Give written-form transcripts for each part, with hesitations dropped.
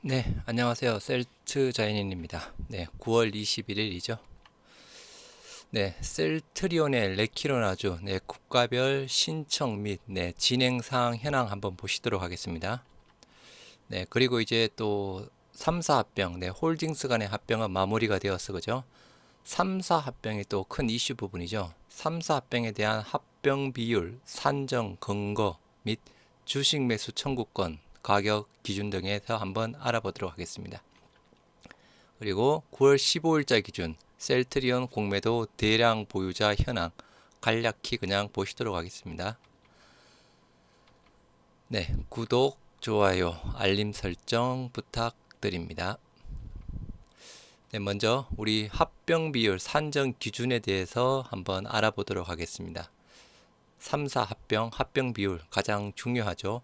네, 안녕하세요. 셀트 자연인입니다. 네, 9월 21일이죠. 네, 셀트리온의 레키로나주, 네, 국가별 신청 및 네, 진행 사항 현황 한번 보시도록 하겠습니다. 네, 그리고 이제 또 3사 합병, 네, 홀딩스 간의 합병은 마무리가 되었어, 그죠? 3사 합병이 또 큰 이슈 부분이죠. 3사 합병에 대한 합병 비율, 산정 근거 및 주식 매수 청구권, 가격 기준 등에서 한번 알아보도록 하겠습니다. 그리고 9월 15일자 기준 셀트리온 공매도 대량 보유자 현황 간략히 그냥 보시도록 하겠습니다. 네, 구독, 좋아요, 알림 설정 부탁드립니다. 네, 먼저 우리 합병 비율 산정 기준에 대해서 한번 알아보도록 하겠습니다. 3사 합병 비율 가장 중요하죠.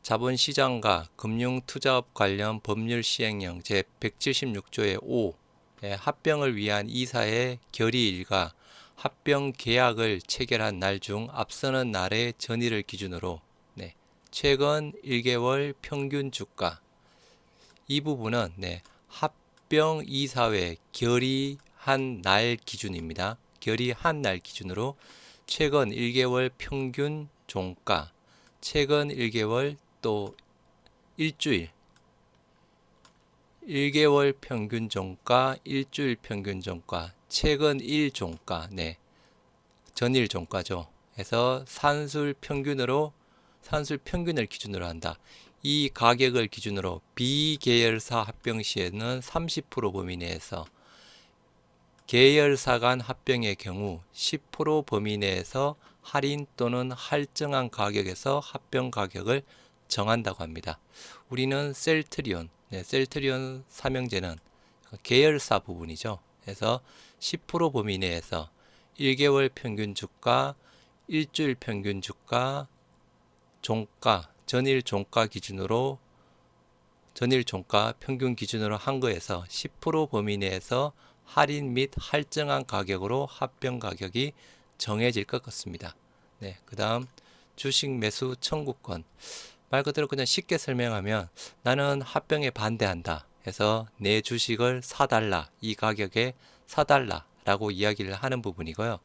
자본시장과 금융투자업 관련 법률 시행령 제176조의 5 합병을 위한 이사의 결의일과 합병 계약을 체결한 날 중 앞서는 날의 전일을 기준으로 최근 1개월 평균 주가 이 부분은 합병 이사회 결의한 날 기준입니다. 결의한 날 기준으로 최근 1개월 평균 종가, 최근 1개월 또 일주일, 1개월 평균 종가, 일주일 평균 종가, 최근 일 종가, 전일 종가죠. 해서 산술 평균을 기준으로 한다. 이 가격을 기준으로 비계열사 합병 시에는 30% 범위 내에서, 계열사 간 합병의 경우 10% 범위 내에서 할인 또는 할증한 가격에서 합병 가격을 정한다고 합니다. 우리는 셀트리온 삼형제는 계열사 부분이죠. 그래서 10% 범위 내에서 1개월 평균 주가, 일주일 평균 주가, 종가, 전일 종가 평균 기준으로 한 거에서 10% 범위 내에서 할인 및 할증한 가격으로 합병 가격이 정해질 것 같습니다. 네, 그 다음 주식 매수 청구권. 말 그대로 그냥 쉽게 설명하면 나는 합병에 반대한다 해서 내 주식을 사달라, 이 가격에 사달라 라고 이야기를 하는 부분이고요.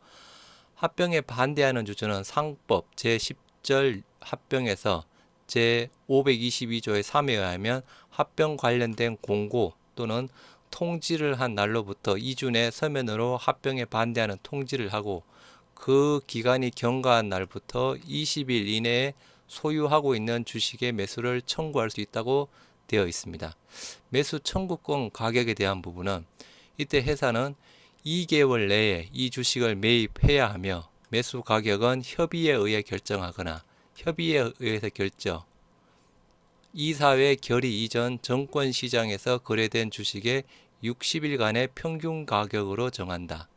합병에 반대하는 주주는 상법 제10절 합병에서 제522조의 3에 의하면 합병 관련된 공고 또는 통지를 한 날로부터 2주 내 서면으로 합병에 반대하는 통지를 하고 그 기간이 경과한 날부터 20일 이내에 소유하고 있는 주식의 매수를 청구할 수 있다고 되어 있습니다. 매수 청구권 가격에 대한 부분은 이때 회사는 2개월 내에 이 주식을 매입해야 하며 매수 가격은 협의에 의해 결정하거나 협의에 의해서 이사회 결의 이전 정권시장에서 거래된 주식의 60일간의 평균 가격으로 정한다.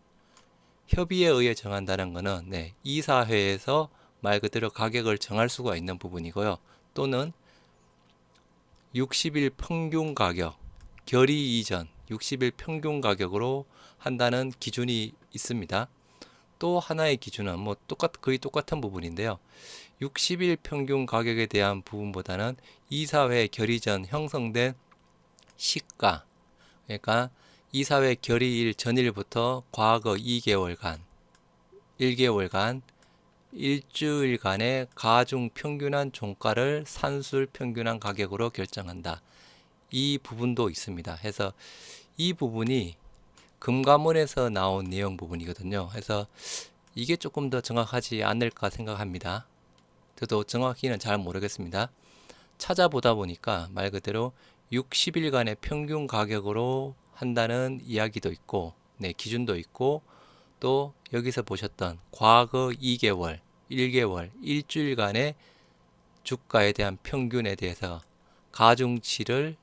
협의에 의해 정한다는 것은 이사회에서 말 그대로 가격을 정할 수가 있는 부분이고요. 또는 60일 평균 가격, 결의 이전 60일 평균 가격으로 한다는 기준이 있습니다. 또 하나의 기준은 거의 똑같은 부분인데요. 60일 평균 가격에 대한 부분보다는 이사회 결의 전 형성된 시가, 그러니까 이사회 결의일 전일부터 과거 2개월간, 1개월간, 일주일간의 가중 평균한 종가를 산술 평균한 가격으로 결정한다. 이 부분도 있습니다. 해서 이 부분이 금감원에서 나온 내용 부분이거든요. 그래서 이게 조금 더 정확하지 않을까 생각합니다. 저도 정확히는 잘 모르겠습니다. 찾아보다 보니까 말 그대로 60일간의 평균 가격으로 한다는 이야기도 있고, 기준도 있고, 또 여기서 보셨던 과거 2개월, 1개월, 일주일간의 주가에 대한 평균에 대해서 가중치를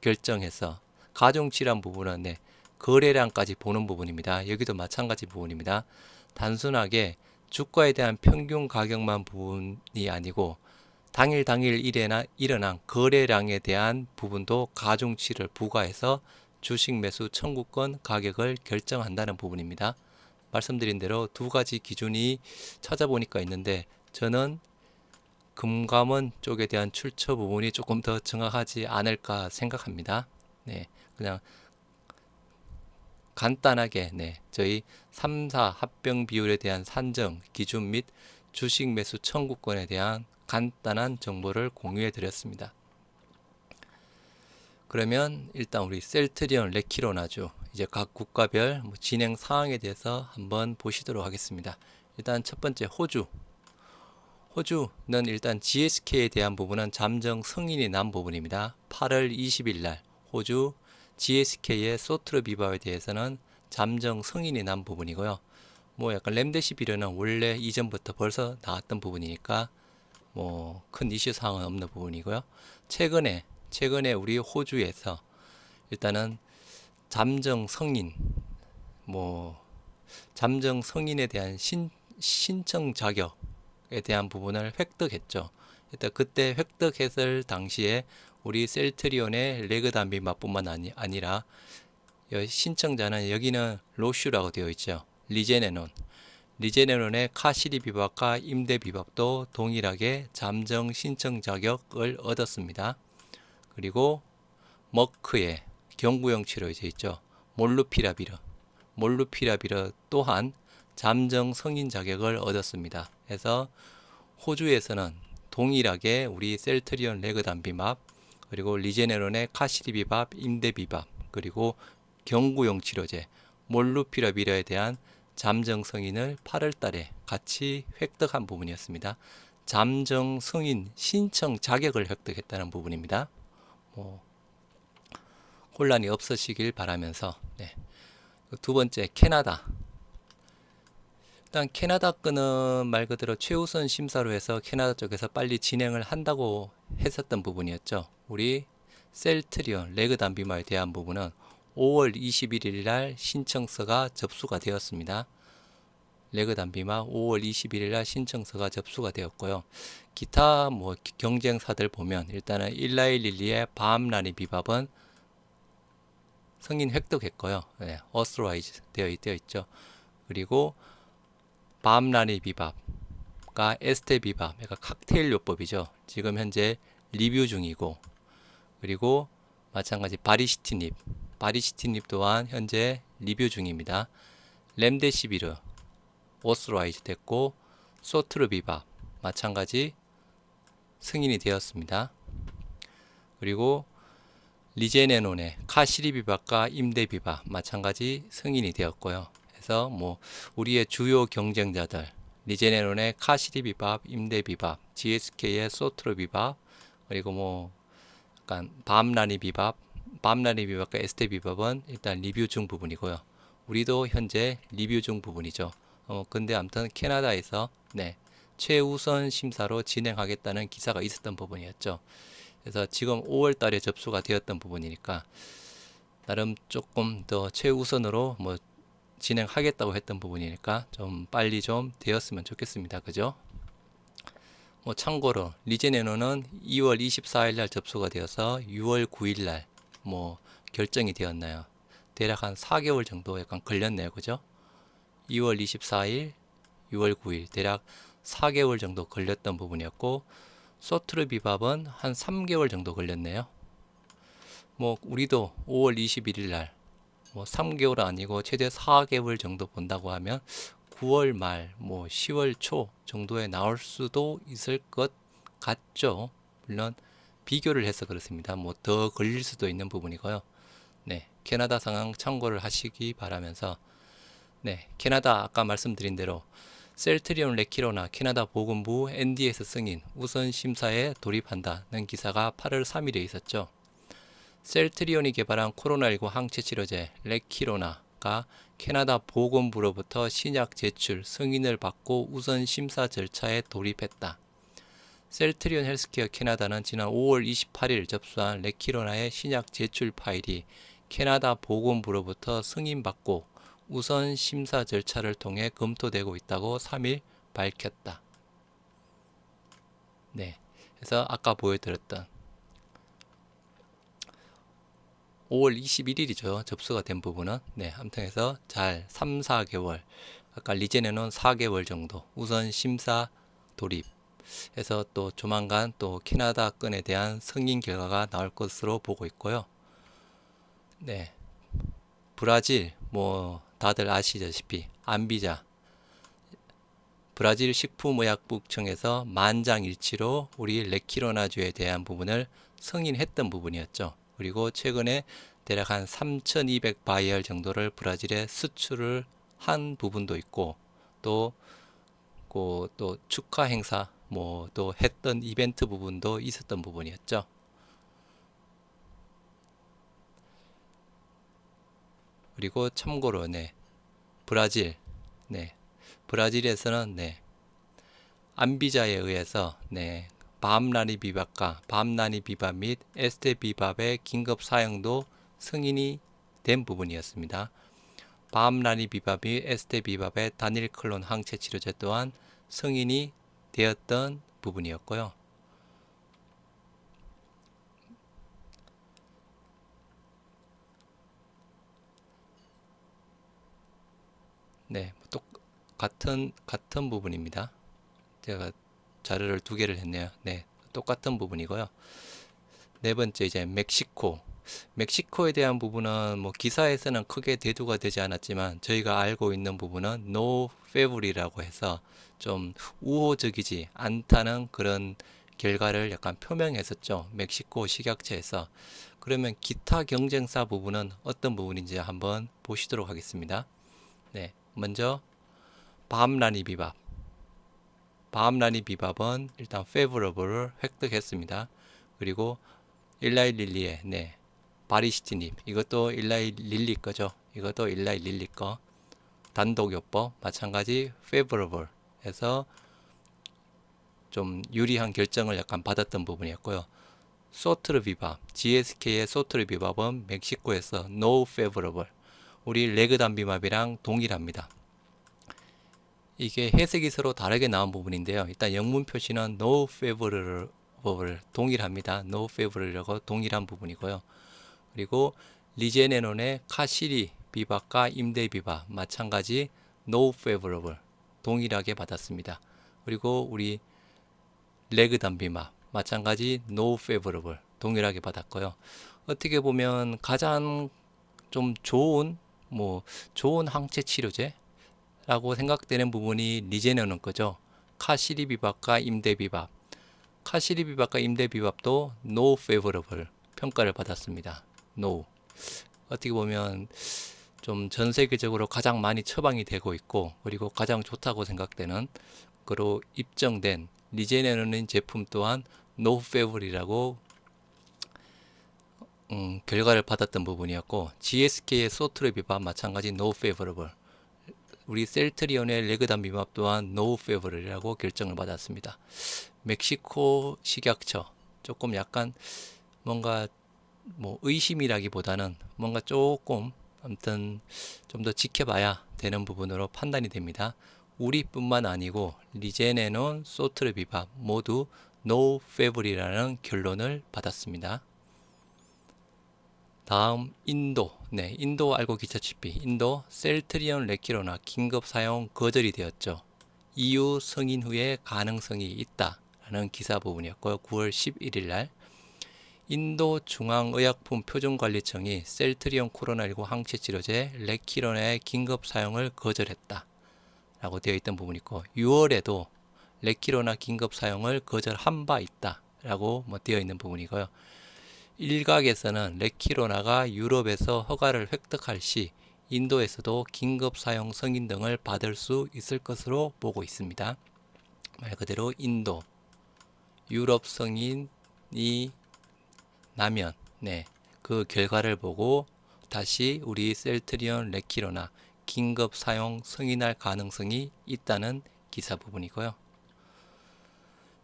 결정해서 가중치란 부분은 거래량까지 보는 부분입니다. 여기도 마찬가지 부분입니다. 단순하게 주가에 대한 평균 가격만 부분이 아니고 당일 일어난 거래량에 대한 부분도 가중치를 부과해서 주식 매수 청구권 가격을 결정한다는 부분입니다. 말씀드린 대로 두 가지 기준이 찾아보니까 있는데 저는 금감원 쪽에 대한 출처 부분이 조금 더 정확하지 않을까 생각합니다. 네, 그냥 간단하게 저희 3사 합병 비율에 대한 산정 기준 및 주식 매수 청구권에 대한 간단한 정보를 공유해 드렸습니다. 그러면 일단 우리 셀트리온, 레키로나주 이제 각 국가별 진행 사항에 대해서 한번 보시도록 하겠습니다. 일단 첫 번째 호주는 일단 GSK에 대한 부분은 잠정 승인이 난 부분입니다. 8월 20일 날 호주 GSK의 소트르비바에 대해서는 잠정 승인이 난 부분이고요. 뭐 약간 렘데시비르는 원래 이전부터 벌써 나왔던 부분이니까 뭐 큰 이슈 사항은 없는 부분이고요. 최근에 우리 호주에서 일단은 잠정 승인 잠정 승인에 대한 신청 자격에 대한 부분을 획득했죠. 일단 그때 획득했을 당시에 우리 셀트리온의 레그단비마뿐만 아니라 신청자는 여기는 로슈라고 되어 있죠. 리제네논의 카시리 비밥과 임대 비밥도 동일하게 잠정 신청 자격을 얻었습니다. 그리고 머크의 경구용 치료제 있죠. 몰루피라비르 또한 잠정 승인 자격을 얻었습니다. 그래서 호주에서는 동일하게 우리 셀트리온 레그단비밥 그리고 리제네론의 카시리비밥, 임대비밥 그리고 경구용 치료제 몰루피라비르에 대한 잠정 승인을 8월 달에 같이 획득한 부분이었습니다. 잠정 승인 신청 자격을 획득했다는 부분입니다. 혼란이 없으시길 바라면서 두 번째 캐나다. 일단 캐나다 거는 말 그대로 최우선 심사로 해서 캐나다 쪽에서 빨리 진행을 한다고 했었던 부분이었죠. 우리 셀트리온 레그단비마에 대한 부분은 5월 21일 날 신청서가 접수가 되었습니다. 레그단비마 5월 21일 날 신청서가 접수가 되었고요. 기타 경쟁사들 보면 일단은 일라일릴리의 밤라니 비밥은 승인 획득했고요. 어스라이즈 되어 있죠. 그리고 밤라니 비밥과 에스테 비밥, 그러니까 칵테일 요법이죠. 지금 현재 리뷰 중이고, 그리고 마찬가지 바리시티닙 또한 현재 리뷰 중입니다. 렘데시비르 오스라이즈 됐고, 소트르 비밥 마찬가지 승인이 되었습니다. 그리고 리제네논의 카시리 비밥과 임대 비밥 마찬가지 승인이 되었고요. 그래서 우리의 주요 경쟁자들 리제네논의 카시리 비밥, 임대 비밥, GSK의 소트르 비밥 그리고 약간 밤라니 비밥과 에스테 비밥은 일단 리뷰 중 부분이고요. 우리도 현재 리뷰 중 부분이죠. 근데 아무튼 캐나다에서 최우선 심사로 진행하겠다는 기사가 있었던 부분이었죠. 그래서 지금 5월 달에 접수가 되었던 부분이니까 나름 조금 더 최우선으로 진행하겠다고 했던 부분이니까 좀 빨리 좀 되었으면 좋겠습니다. 그죠? 참고로 리제네논은 2월 24일 날 접수가 되어서 6월 9일 날 결정이 되었나요? 대략 한 4개월 정도 약간 걸렸네요. 그죠? 2월 24일, 6월 9일 대략 4개월 정도 걸렸던 부분이었고 소트르 비밥은 한 3개월 정도 걸렸네요. 우리도 5월 21일 날 3개월 아니고 최대 4개월 정도 본다고 하면 9월 말 10월 초 정도에 나올 수도 있을 것 같죠. 물론 비교를 해서 그렇습니다. 더 걸릴 수도 있는 부분이고요. 캐나다 상황 참고를 하시기 바라면서 캐나다 아까 말씀드린 대로 셀트리온 레키로나 캐나다 보건부 NDS 승인 우선 심사에 돌입한다는 기사가 8월 3일에 있었죠. 셀트리온이 개발한 코로나19 항체 치료제 레키로나가 캐나다 보건부로부터 신약 제출 승인을 받고 우선 심사 절차에 돌입했다. 셀트리온 헬스케어 캐나다는 지난 5월 28일 접수한 레키로나의 신약 제출 파일이 캐나다 보건부로부터 승인받고 우선 심사 절차를 통해 검토되고 있다고 3일 밝혔다. 그래서 아까 보여드렸던 5월 21일이죠. 접수가 된 부분은. 아무튼 해서 잘 3, 4개월 아까 리제네논 4개월 정도 우선 심사 돌입 해서 또 조만간 또 캐나다권에 대한 승인 결과가 나올 것으로 보고 있고요. 네, 브라질 뭐 다들 아시다시피 안비자 브라질 식품의약국청에서 만장일치로 우리 레키로나주에 대한 부분을 승인했던 부분이었죠. 그리고 최근에 대략 한 3,200 바이얼 정도를 브라질에 수출을 한 부분도 있고 또 또 축하 행사 뭐 또 했던 이벤트 부분도 있었던 부분이었죠. 그리고 참고로 브라질 네 브라질에서는 안비자에 의해서 밤라니 비밥과 밤라니 비밥 및 에스테 비밥의 긴급 사용도 승인이 된 부분이었습니다. 밤라니 비밥 및 에스테 비밥의 단일 클론 항체 치료제 또한 승인이 되었던 부분이었고요. 같은 부분입니다. 제가 자료를 두 개를 했네요. 똑같은 부분이고요. 네 번째 이제 멕시코에 대한 부분은 뭐 기사에서는 크게 대두가 되지 않았지만 저희가 알고 있는 부분은 no favor이라고 해서 좀 우호적이지 않다는 그런 결과를 약간 표명했었죠. 멕시코 식약처에서. 그러면 기타 경쟁사 부분은 어떤 부분인지 한번 보시도록 하겠습니다. 먼저 밤라니 비밥. 밤라니 비밥은 일단 favorable을 획득했습니다. 그리고 일라이 릴리의 바리시티닙 이것도 일라이 릴리 거죠. 이것도 일라이 릴리 거 단독요법 마찬가지 favorable 해서 좀 유리한 결정을 약간 받았던 부분이었고요. 소트르 비밥 GSK의 소트르 비밥은 멕시코에서 no favorable 우리 레그담비밥이랑 동일합니다. 이게 해석이 서로 다르게 나온 부분인데요. 일단 영문 표시는 no favorable 동일합니다. no favorable이라고 동일한 부분이고요. 그리고 리제네논의 카시리 비밥과 임대 비밥 마찬가지 no favorable 동일하게 받았습니다. 그리고 우리 레그담비밥 마찬가지 no favorable 동일하게 받았고요. 어떻게 보면 가장 좀 좋은 항체 치료제 라고 생각되는 부분이 리제네논 거죠. 카시리 비밥과 임대 비밥 카시리 비밥과 임대 비밥도 no favorable 평가를 받았습니다. no 어떻게 보면 좀 전 세계적으로 가장 많이 처방이 되고 있고 그리고 가장 좋다고 생각되는 그로 입증된 리제네논 제품 또한 no favor이라고 결과를 받았던 부분이었고 GSK의 소트레 비밥 마찬가지 no favorable 우리 셀트리온의 레그담 비밥 또한 no favor이라고 결정을 받았습니다. 멕시코 식약처 조금 약간 뭔가 뭐 의심이라기보다는 뭔가 조금 아무튼 좀 더 지켜봐야 되는 부분으로 판단이 됩니다. 우리뿐만 아니고 리제네논, 소트르 비밥 모두 no favor이라는 결론을 받았습니다. 다음 인도 인도 알고 계시다시피 인도 셀트리온 레키로나 긴급 사용 거절이 되었죠. EU 승인 후에 가능성이 있다라는 기사 부분이었고요. 9월 11일 날 인도 중앙의약품 표준관리청이 셀트리온 코로나19 항체 치료제 레키로나의 긴급 사용을 거절했다 라고 되어 있던 부분이 있고 6월에도 레키로나 긴급 사용을 거절한 바 있다 라고 되어 있는 부분이고요. 일각에서는 레키로나가 유럽에서 허가를 획득할 시 인도에서도 긴급 사용 승인 등을 받을 수 있을 것으로 보고 있습니다. 말 그대로 인도, 유럽 승인이 나면 그 결과를 보고 다시 우리 셀트리온 레키로나 긴급 사용 승인할 가능성이 있다는 기사 부분이고요.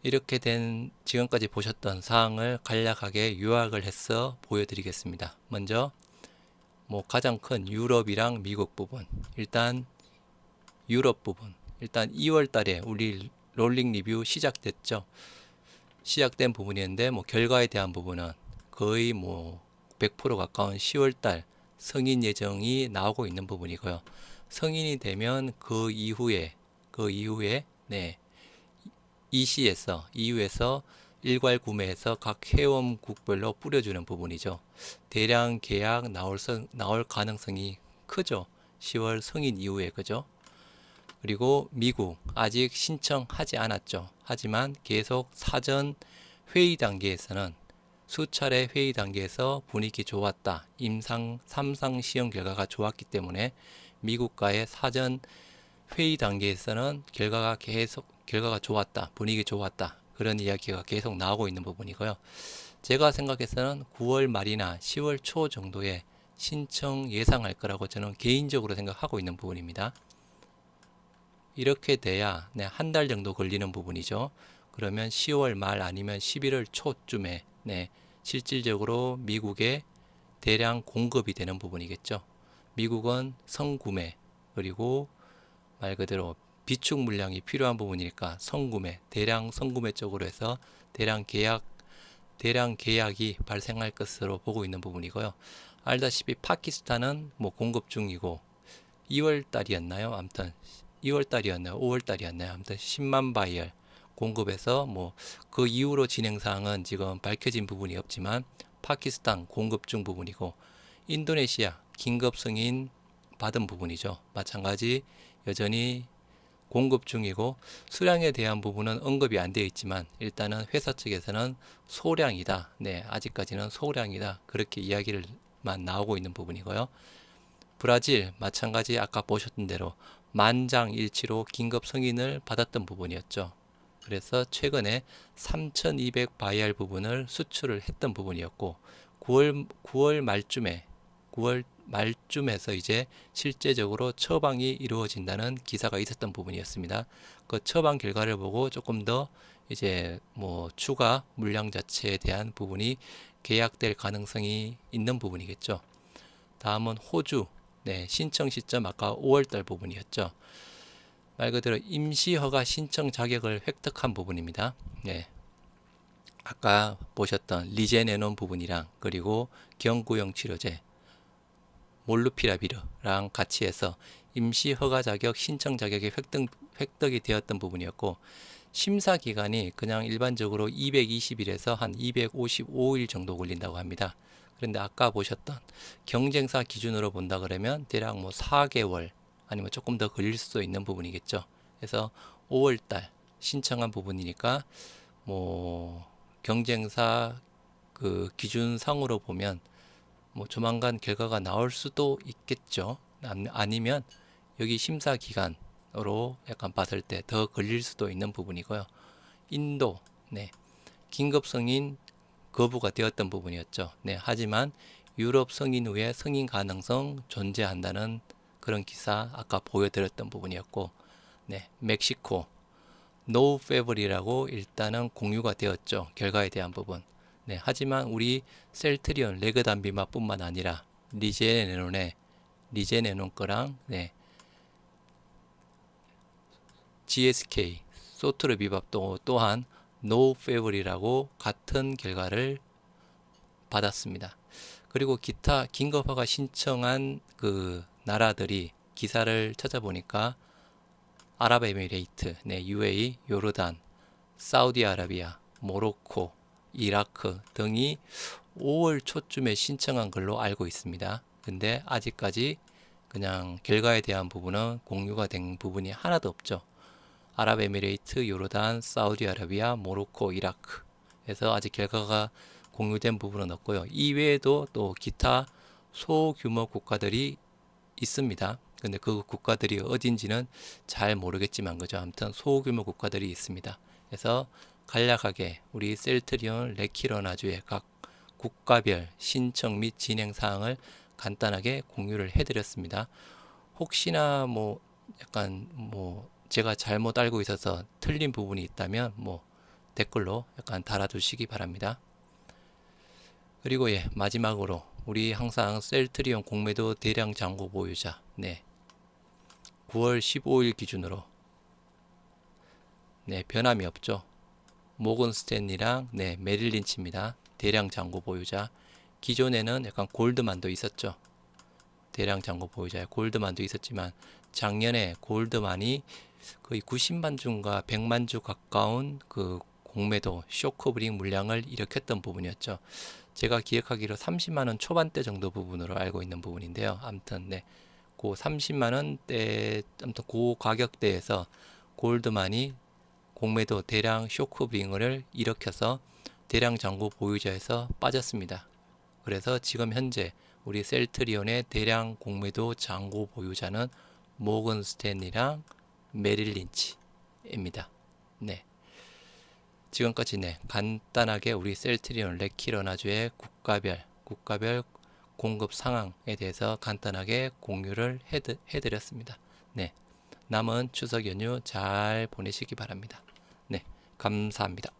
이렇게 된 지금까지 보셨던 사항을 간략하게 요약을 해서 보여드리겠습니다. 먼저 가장 큰 유럽이랑 미국 부분 일단 유럽 부분 일단 2월 달에 우리 롤링 리뷰 시작됐죠. 시작된 부분이었는데 결과에 대한 부분은 거의 100% 가까운 10월 달 승인 예정이 나오고 있는 부분이고요. 승인이 되면 그 이후에 EC에서 EU에서 일괄 구매해서 각 회원국별로 뿌려주는 부분이죠. 대량 계약 나올 가능성이 크죠. 10월 성인 이후에 그죠? 그리고 미국 아직 신청하지 않았죠. 하지만 계속 사전 회의 단계에서는 수차례 회의 단계에서 분위기 좋았다. 임상 3상 시험 결과가 좋았기 때문에 미국과의 사전 회의 단계에서는 결과가 좋았다. 분위기 좋았다. 그런 이야기가 계속 나오고 있는 부분이고요. 제가 생각해서는 9월 말이나 10월 초 정도에 신청 예상할 거라고 저는 개인적으로 생각하고 있는 부분입니다. 이렇게 돼야 한 달 정도 걸리는 부분이죠. 그러면 10월 말 아니면 11월 초쯤에 실질적으로 미국에 대량 공급이 되는 부분이겠죠. 미국은 성구매 그리고 말 그대로 비축 물량이 필요한 부분이니까 성구매, 대량 성구매 쪽으로 해서 대량 계약이 발생할 것으로 보고 있는 부분이고요. 알다시피 파키스탄은 공급 중이고 2월 달이었나요? 아무튼 2월 달이었나요? 5월 달이었나요? 아무튼 10만 바이얼 공급해서 그 이후로 진행 사항은 지금 밝혀진 부분이 없지만 파키스탄 공급 중 부분이고 인도네시아 긴급 승인 받은 부분이죠. 마찬가지 여전히 공급 중이고 수량에 대한 부분은 언급이 안 되어 있지만 일단은 회사 측에서는 소량이다. 아직까지는 소량이다. 그렇게 이야기를만 나오고 있는 부분이고요. 브라질 마찬가지 아까 보셨던 대로 만장일치로 긴급 승인을 받았던 부분이었죠. 그래서 최근에 3,200 바이알 부분을 수출을 했던 부분이었고 9월 말쯤에서 이제 실제적으로 처방이 이루어진다는 기사가 있었던 부분이었습니다. 그 처방 결과를 보고 조금 더 이제 추가 물량 자체에 대한 부분이 계약될 가능성이 있는 부분이겠죠. 다음은 호주. 신청 시점 아까 5월달 부분이었죠. 말 그대로 임시허가 신청 자격을 획득한 부분입니다. 아까 보셨던 리제네논 부분이랑 그리고 경구용 치료제 몰루피라비르랑 같이 해서 임시허가 자격 신청 자격이 획득이 되었던 부분이었고 심사 기간이 그냥 일반적으로 220일에서 한 255일 정도 걸린다고 합니다. 그런데 아까 보셨던 경쟁사 기준으로 본다 그러면 대략 4개월 아니면 조금 더 걸릴 수도 있는 부분이겠죠. 그래서 5월달 신청한 부분이니까 경쟁사 그 기준상으로 보면 조만간 결과가 나올 수도 있겠죠. 아니면 여기 심사 기간으로 약간 봤을 때 더 걸릴 수도 있는 부분이고요. 인도 긴급 승인 거부가 되었던 부분이었죠. 하지만 유럽 승인 후에 승인 가능성 존재한다는 그런 기사 아까 보여드렸던 부분이었고, 멕시코 노 페블이라고 일단은 공유가 되었죠. 결과에 대한 부분. 하지만 우리 셀트리온 레그단비마뿐만 아니라 리제네논 거랑 GSK 소트르비밥도 또한 노 페블이라고 같은 결과를 받았습니다. 그리고 기타 긴급허가 신청한 그 나라들이 기사를 찾아보니까 아랍에미레이트, UAE, 요르단, 사우디아라비아, 모로코, 이라크 등이 5월 초쯤에 신청한 걸로 알고 있습니다. 근데 아직까지 그냥 결과에 대한 부분은 공유가 된 부분이 하나도 없죠. 아랍에미레이트, 요르단, 사우디아라비아, 모로코, 이라크 에서 아직 결과가 공유된 부분은 없고요. 이외에도 또 기타 소규모 국가들이 있습니다. 근데 그 국가들이 어딘지는 잘 모르겠지만 그죠. 아무튼 소규모 국가들이 있습니다. 그래서 간략하게 우리 셀트리온 레키로나주의 각 국가별 신청 및 진행 사항을 간단하게 공유를 해드렸습니다. 혹시나 약간 제가 잘못 알고 있어서 틀린 부분이 있다면 댓글로 약간 달아주시기 바랍니다. 그리고 마지막으로 우리 항상 셀트리온 공매도 대량 잔고 보유자 9월 15일 기준으로 변함이 없죠. 모건 스탠리랑 메릴 린치입니다. 대량 잔고 보유자. 기존에는 약간 골드만도 있었죠. 대량 잔고 보유자에 골드만도 있었지만 작년에 골드만이 거의 90만 주인가 100만 주 가까운 그 공매도 쇼크브링 물량을 일으켰던 부분이었죠. 제가 기억하기로 30만 원 초반대 정도 부분으로 알고 있는 부분인데요. 아무튼 네. 그 30만 원대 아무튼 그 가격대에서 골드만이 공매도 대량 쇼크브링을 일으켜서 대량 잔고 보유자에서 빠졌습니다. 그래서 지금 현재 우리 셀트리온의 대량 공매도 잔고 보유자는 모건 스탠리랑 메릴 린치입니다. 네. 지금까지 네, 간단하게 우리 셀트리온 레키로나주의 국가별 공급 상황에 대해서 간단하게 공유를 해드렸습니다. 네. 남은 추석 연휴 잘 보내시기 바랍니다. 네. 감사합니다.